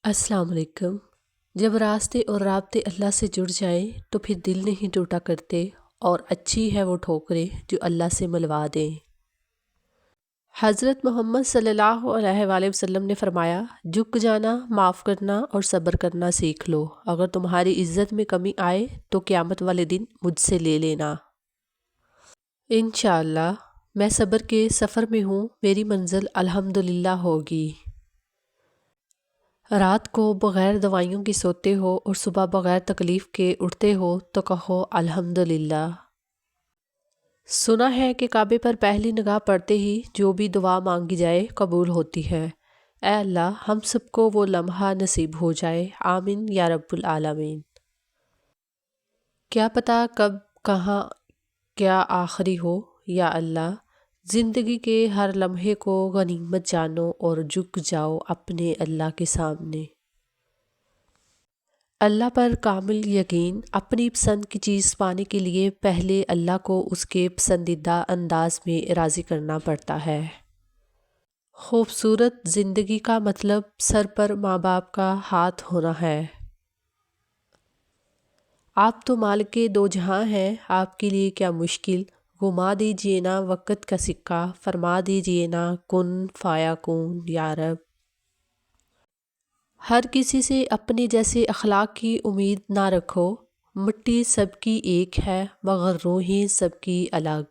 السلام علیکم۔ جب راستے اور رابطے اللہ سے جڑ جائیں تو پھر دل نہیں ٹوٹا کرتے، اور اچھی ہے وہ ٹھوکریں جو اللہ سے ملوا دیں۔ حضرت محمد صلی اللہ علیہ وآلہ وسلم نے فرمایا، جھک جانا، معاف کرنا اور صبر کرنا سیکھ لو۔ اگر تمہاری عزت میں کمی آئے تو قیامت والے دن مجھ سے لے لینا۔ انشاءاللہ میں صبر کے سفر میں ہوں، میری منزل الحمدللہ ہوگی۔ رات کو بغیر دوائیوں کی سوتے ہو اور صبح بغیر تکلیف کے اٹھتے ہو تو کہو الحمدللہ۔ سنا ہے کہ کعبے پر پہلی نگاہ پڑتے ہی جو بھی دعا مانگی جائے قبول ہوتی ہے۔ اے اللہ، ہم سب کو وہ لمحہ نصیب ہو جائے، آمین یا رب العالمین۔ کیا پتہ کب کہاں کیا آخری ہو، یا اللہ زندگی کے ہر لمحے کو غنیمت جانو اور جھک جاؤ اپنے اللہ کے سامنے۔ اللہ پر کامل یقین۔ اپنی پسند کی چیز پانے کے لیے پہلے اللہ کو اس کے پسندیدہ انداز میں راضی کرنا پڑتا ہے۔ خوبصورت زندگی کا مطلب سر پر ماں باپ کا ہاتھ ہونا ہے۔ آپ تو مالک دو جہاں ہیں، آپ کے لیے کیا مشکل، گھما دیجیے نا وقت کا سکہ، فرما دیجیے نا کن فیکون یا رب۔ ہر کسی سے اپنے جیسے اخلاق کی امید نہ رکھو، مٹی سب کی ایک ہے مگر روحیں سب کی الگ۔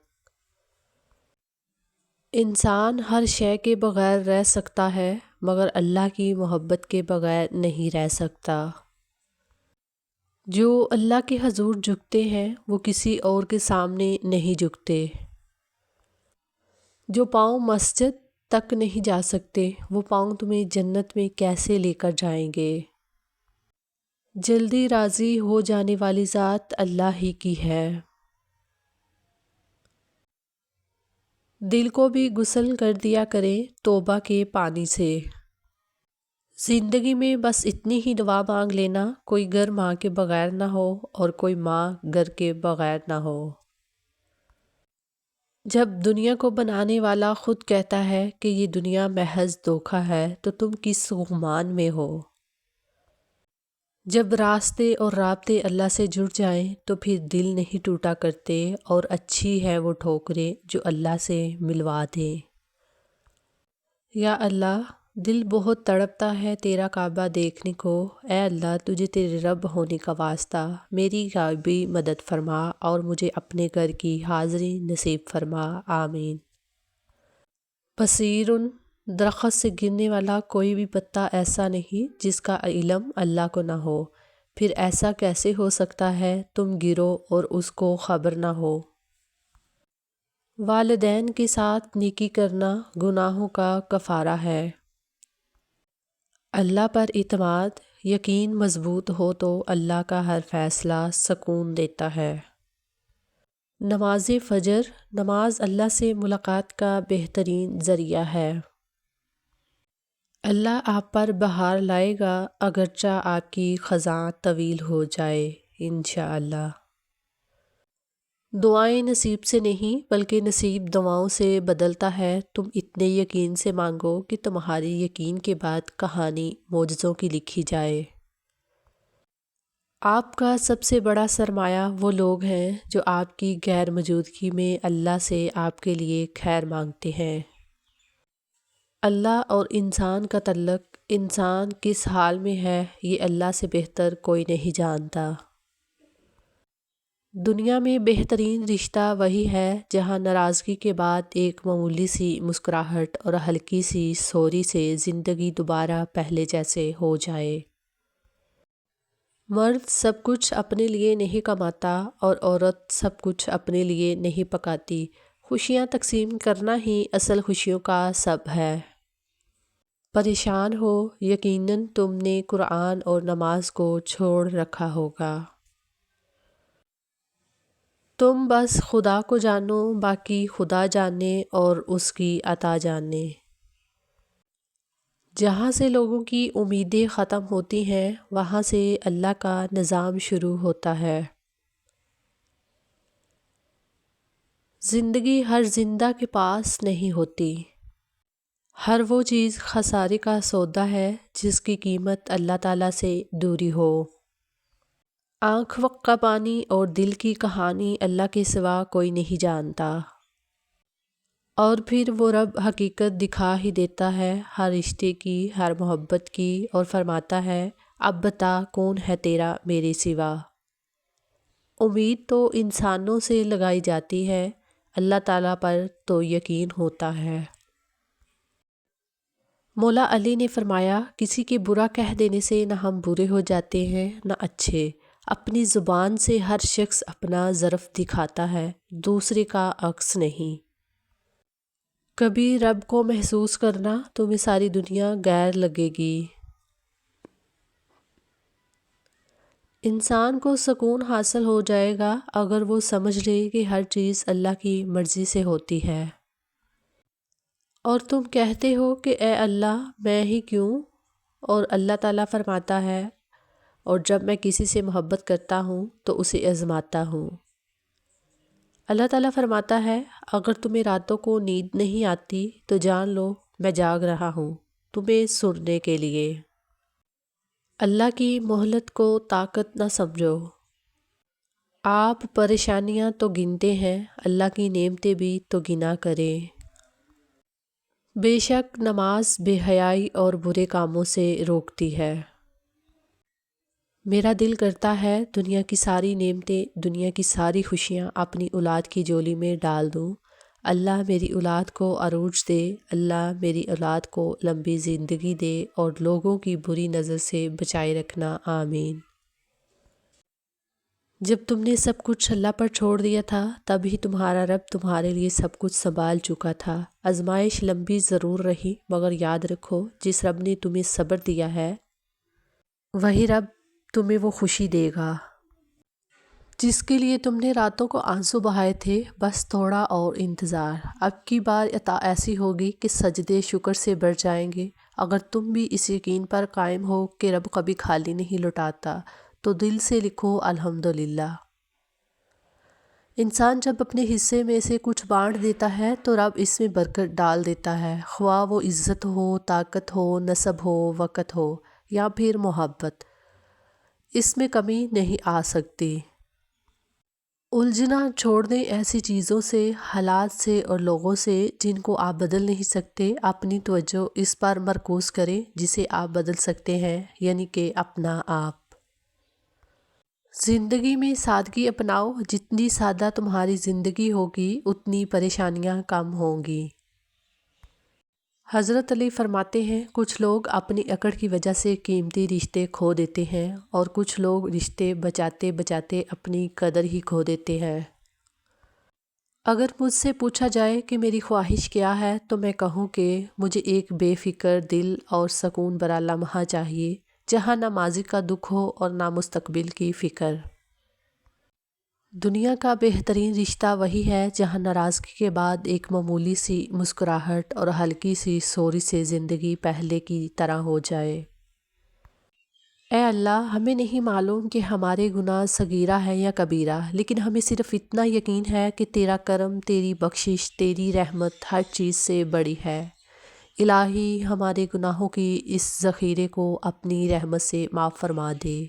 انسان ہر شے کے بغیر رہ سکتا ہے مگر اللہ کی محبت کے بغیر نہیں رہ سکتا۔ جو اللہ کے حضور جھکتے ہیں وہ کسی اور کے سامنے نہیں جھکتے۔ جو پاؤں مسجد تک نہیں جا سکتے وہ پاؤں تمہیں جنت میں کیسے لے کر جائیں گے۔ جلدی راضی ہو جانے والی ذات اللہ ہی کی ہے۔ دل کو بھی غسل کر دیا کریں توبہ کے پانی سے۔ زندگی میں بس اتنی ہی دعا مانگ لینا، کوئی گھر ماں کے بغیر نہ ہو اور کوئی ماں گھر کے بغیر نہ ہو۔ جب دنیا کو بنانے والا خود کہتا ہے کہ یہ دنیا محض دھوکہ ہے تو تم کس گمان میں ہو۔ جب راستے اور رابطے اللہ سے جڑ جائیں تو پھر دل نہیں ٹوٹا کرتے، اور اچھی ہے وہ ٹھوکریں جو اللہ سے ملوا دیں۔ یا اللہ، دل بہت تڑپتا ہے تیرا کعبہ دیکھنے کو، اے اللہ تجھے تیرے رب ہونے کا واسطہ میری غائبی مدد فرما اور مجھے اپنے گھر کی حاضری نصیب فرما، آمین۔ بصیرٌ، درخت سے گرنے والا کوئی بھی پتا ایسا نہیں جس کا علم اللہ کو نہ ہو، پھر ایسا کیسے ہو سکتا ہے تم گرو اور اس کو خبر نہ ہو۔ والدین کے ساتھ نیکی کرنا گناہوں کا کفارہ ہے۔ اللہ پر اعتماد، یقین مضبوط ہو تو اللہ کا ہر فیصلہ سکون دیتا ہے۔ نماز فجر، نماز اللہ سے ملاقات کا بہترین ذریعہ ہے۔ اللہ آپ پر بہار لائے گا اگرچہ آپ کی خزاں طویل ہو جائے، انشاءاللہ۔ دعائیں نصیب سے نہیں بلکہ نصیب دعاؤں سے بدلتا ہے۔ تم اتنے یقین سے مانگو کہ تمہاری یقین کے بعد کہانی معجزوں کی لکھی جائے۔ آپ کا سب سے بڑا سرمایہ وہ لوگ ہیں جو آپ کی غیر موجودگی میں اللہ سے آپ کے لیے خیر مانگتے ہیں۔ اللہ اور انسان کا تعلق، انسان کس حال میں ہے یہ اللہ سے بہتر کوئی نہیں جانتا۔ دنیا میں بہترین رشتہ وہی ہے جہاں ناراضگی کے بعد ایک معمولی سی مسکراہٹ اور ہلکی سی سوری سے زندگی دوبارہ پہلے جیسے ہو جائے۔ مرد سب کچھ اپنے لیے نہیں کماتا اور عورت سب کچھ اپنے لیے نہیں پکاتی، خوشیاں تقسیم کرنا ہی اصل خوشیوں کا سبب ہے۔ پریشان ہو، یقیناً تم نے قرآن اور نماز کو چھوڑ رکھا ہوگا۔ تم بس خدا کو جانو، باقی خدا جانے اور اس کی عطا جانے۔ جہاں سے لوگوں کی امیدیں ختم ہوتی ہیں وہاں سے اللہ کا نظام شروع ہوتا ہے۔ زندگی ہر زندہ کے پاس نہیں ہوتی۔ ہر وہ چیز خسارے کا سودا ہے جس کی قیمت اللہ تعالیٰ سے دوری ہو۔ آنکھ وقت کا پانی اور دل کی کہانی اللہ کے سوا کوئی نہیں جانتا، اور پھر وہ رب حقیقت دکھا ہی دیتا ہے ہر رشتے کی، ہر محبت کی، اور فرماتا ہے اب بتا کون ہے تیرا میرے سوا۔ امید تو انسانوں سے لگائی جاتی ہے، اللہ تعالیٰ پر تو یقین ہوتا ہے۔ مولا علی نے فرمایا کسی کے برا کہہ دینے سے نہ ہم برے ہو جاتے ہیں نہ اچھے، اپنی زبان سے ہر شخص اپنا ظرف دکھاتا ہے، دوسرے کا عکس نہیں۔ کبھی رب کو محسوس کرنا تمہیں ساری دنیا غیر لگے گی۔ انسان کو سکون حاصل ہو جائے گا اگر وہ سمجھ لے کہ ہر چیز اللہ کی مرضی سے ہوتی ہے۔ اور تم کہتے ہو کہ اے اللہ میں ہی کیوں، اور اللہ تعالیٰ فرماتا ہے اور جب میں کسی سے محبت کرتا ہوں تو اسے آزماتا ہوں۔ اللہ تعالیٰ فرماتا ہے اگر تمہیں راتوں کو نیند نہیں آتی تو جان لو میں جاگ رہا ہوں تمہیں سننے کے لیے۔ اللہ کی مہلت کو طاقت نہ سمجھو۔ آپ پریشانیاں تو گنتے ہیں، اللہ کی نعمتیں بھی تو گنا کریں۔ بے شک نماز بے حیائی اور برے کاموں سے روکتی ہے۔ میرا دل کرتا ہے دنیا کی ساری نعمتیں، دنیا کی ساری خوشیاں اپنی اولاد کی جولی میں ڈال دوں۔ اللہ میری اولاد کو عروج دے، اللہ میری اولاد کو لمبی زندگی دے اور لوگوں کی بری نظر سے بچائے رکھنا، آمین۔ جب تم نے سب کچھ اللہ پر چھوڑ دیا تھا تب ہی تمہارا رب تمہارے لیے سب کچھ سنبھال چکا تھا۔ آزمائش لمبی ضرور رہی مگر یاد رکھو جس رب نے تمہیں صبر دیا ہے وہی رب تمہیں وہ خوشی دے گا جس کے لیے تم نے راتوں کو آنسو بہائے تھے۔ بس تھوڑا اور انتظار، اب کی بار عطا ایسی ہوگی کہ سجدے شکر سے بڑھ جائیں گے۔ اگر تم بھی اس یقین پر قائم ہو کہ رب کبھی خالی نہیں لوٹاتا تو دل سے لکھو الحمدللہ۔ انسان جب اپنے حصے میں سے کچھ بانٹ دیتا ہے تو رب اس میں برکت ڈال دیتا ہے، خواہ وہ عزت ہو، طاقت ہو، نسب ہو، وقت ہو یا پھر محبت، اس میں کمی نہیں آ سکتی۔ الجھنا چھوڑ دیں ایسی چیزوں سے، حالات سے اور لوگوں سے جن کو آپ بدل نہیں سکتے۔ اپنی توجہ اس پر مرکوز کریں جسے آپ بدل سکتے ہیں، یعنی کہ اپنا آپ۔ زندگی میں سادگی اپناؤ، جتنی سادہ تمہاری زندگی ہوگی اتنی پریشانیاں کم ہوں گی۔ حضرت علی فرماتے ہیں کچھ لوگ اپنی اکڑ کی وجہ سے قیمتی رشتے کھو دیتے ہیں اور کچھ لوگ رشتے بچاتے بچاتے اپنی قدر ہی کھو دیتے ہیں۔ اگر مجھ سے پوچھا جائے کہ میری خواہش کیا ہے تو میں کہوں کہ مجھے ایک بے فکر دل اور سکون بھرا لمحہ چاہیے جہاں نہ ماضی کا دکھ ہو اور نہ مستقبل کی فکر۔ دنیا کا بہترین رشتہ وہی ہے جہاں ناراضگی کے بعد ایک معمولی سی مسکراہٹ اور ہلکی سی سوری سے زندگی پہلے کی طرح ہو جائے۔ اے اللہ ہمیں نہیں معلوم کہ ہمارے گناہ صغیرہ ہے یا کبیرہ، لیکن ہمیں صرف اتنا یقین ہے کہ تیرا کرم، تیری بخشش، تیری رحمت ہر چیز سے بڑی ہے۔ الہی ہمارے گناہوں کی اس ذخیرے کو اپنی رحمت سے معاف فرما دے،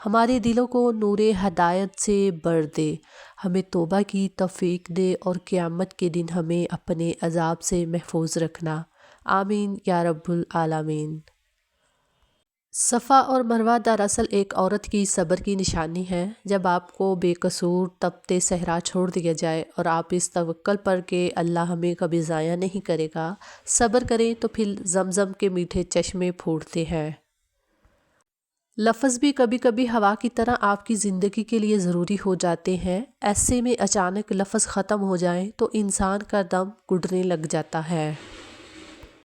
ہمارے دلوں کو نور ہدایت سے بھر دے، ہمیں توبہ کی توفیق دے اور قیامت کے دن ہمیں اپنے عذاب سے محفوظ رکھنا، آمین یا رب العالمین۔ صفا اور مروہ دراصل ایک عورت کی صبر کی نشانی ہے۔ جب آپ کو بے قصور تپتے صحرا چھوڑ دیا جائے اور آپ اس توکل پر کہ اللہ ہمیں کبھی ضائع نہیں کرے گا صبر کریں تو پھر زمزم کے میٹھے چشمے پھوٹتے ہیں۔ لفظ بھی کبھی کبھی ہوا کی طرح آپ کی زندگی کے لیے ضروری ہو جاتے ہیں۔ ایسے میں اچانک لفظ ختم ہو جائیں تو انسان کا دم گھٹنے لگ جاتا ہے۔